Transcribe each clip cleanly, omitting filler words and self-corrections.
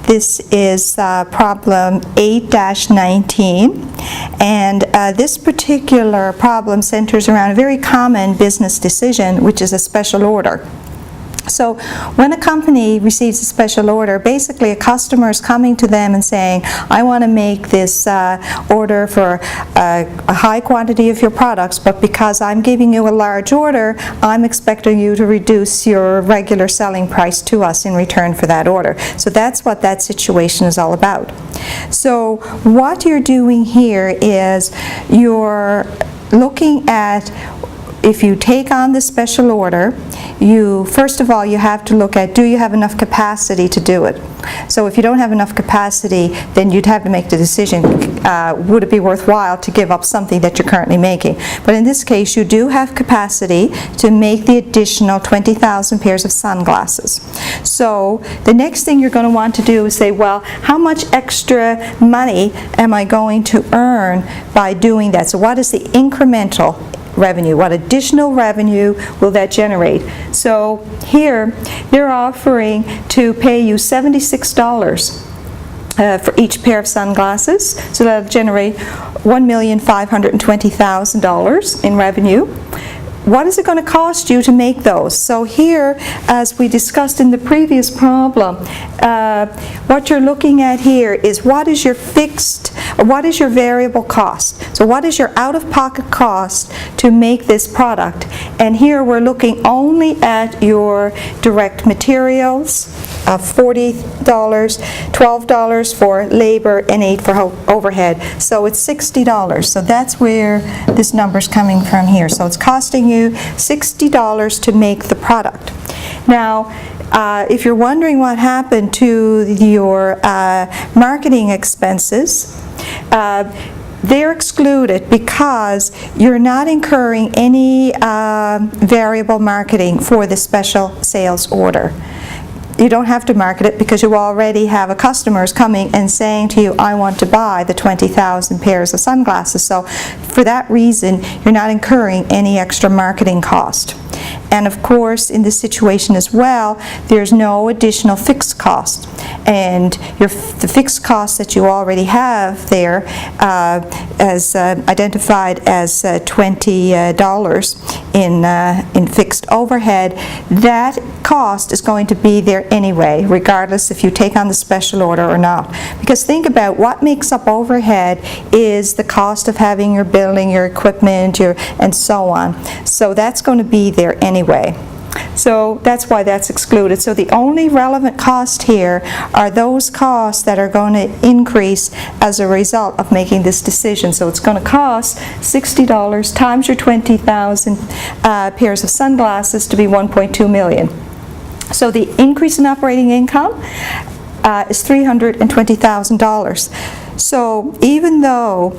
This is problem 8-19, and this particular problem centers around a very common business decision, which is a special order. So when a company receives a special order, basically a customer is coming to them and saying, I want to make this order for a high quantity of your products, but because I'm giving you a large order, I'm expecting you to reduce your regular selling price to us in return for that order. So that's what that situation is all about. So what you're doing here is you're looking at, if you take on the special order, first of all, you have to look at, do you have enough capacity to do it? So if you don't have enough capacity, then you'd have to make the decision, would it be worthwhile to give up something that you're currently making? But in this case, you do have capacity to make the additional 20,000 pairs of sunglasses. So the next thing you're going to want to do is say, well, how much extra money am I going to earn by doing that? So what is the incremental revenue? What additional revenue will that generate? So here they're offering to pay you $76 for each pair of sunglasses, so that'll generate $1,520,000 in revenue. What is it going to cost you to make those? So here, as we discussed in the previous problem, what you're looking at here is what is your variable cost? So what is your out-of-pocket cost to make this product? And here we're looking only at your direct materials of $40, $12 for labor, and $8 for overhead. So it's $60. So that's where this number's coming from here. So it's costing you $60 to make the product. Now, if you're wondering what happened to your marketing expenses, they're excluded because you're not incurring any variable marketing for the special sales order. You don't have to market it because you already have customers coming and saying to you, I want to buy the 20,000 pairs of sunglasses. So for that reason, you're not incurring any extra marketing cost. And of course, in this situation as well, there's no additional fixed cost. And the fixed cost that you already have there, as identified as $20 in fixed overhead, that cost is going to be there anyway, regardless if you take on the special order or not. Because think about what makes up overhead is the cost of having your building, your equipment, and so on. So that's going to be there anyway. So that's why that's excluded. So the only relevant cost here are those costs that are going to increase as a result of making this decision. So it's going to cost $60 times your 20,000 pairs of sunglasses to be $1.2 million. So the increase in operating income is $320,000. So even though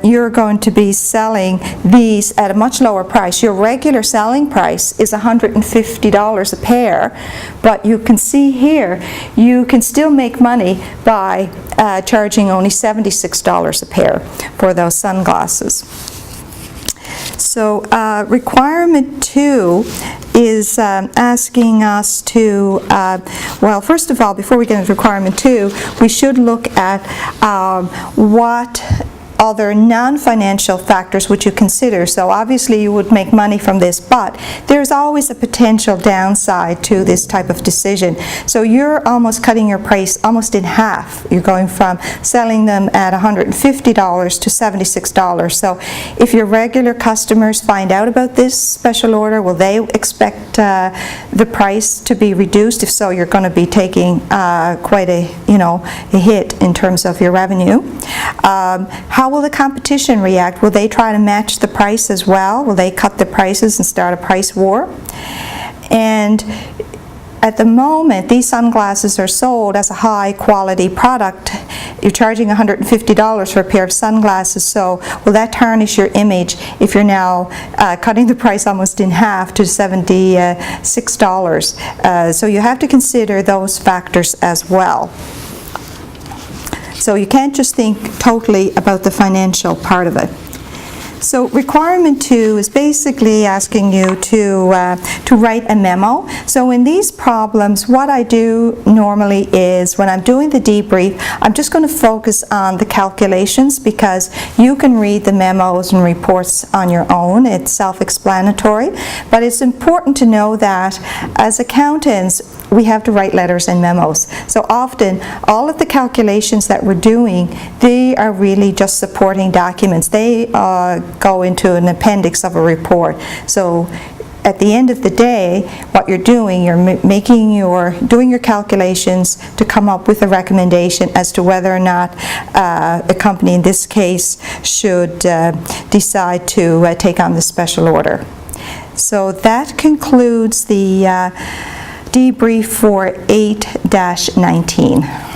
you're going to be selling these at a much lower price, your regular selling price is $150 a pair, but you can see here you can still make money by charging only $76 a pair for those sunglasses. So requirement 2 is asking us to, well, first of all, before we get into requirement 2, we should look at what other non-financial factors would you consider. So obviously you would make money from this, but there's always a potential downside to this type of decision. So you're almost cutting your price almost in half. You're going from selling them at $150 to $76. So if your regular customers find out about this special order, will they expect the price to be reduced? If so, you're going to be taking quite a hit in terms of your revenue. How will the competition react? Will they try to match the price as well? Will they cut the prices and start a price war? And at the moment, these sunglasses are sold as a high quality product. You're charging $150 for a pair of sunglasses, so will that tarnish your image if you're now cutting the price almost in half to $76? So you have to consider those factors as well. So you can't just think totally about the financial part of it. So requirement 2 is basically asking you to write a memo. So in these problems, what I do normally is when I'm doing the debrief, I'm just going to focus on the calculations because you can read the memos and reports on your own. It's self-explanatory. But it's important to know that as accountants, we have to write letters and memos. So often, all of the calculations that we're doing, they are really just supporting documents. They go into an appendix of a report. So at the end of the day, what you're doing, doing your calculations to come up with a recommendation as to whether or not a company in this case should decide to take on the special order. So that concludes the debrief for 8-19.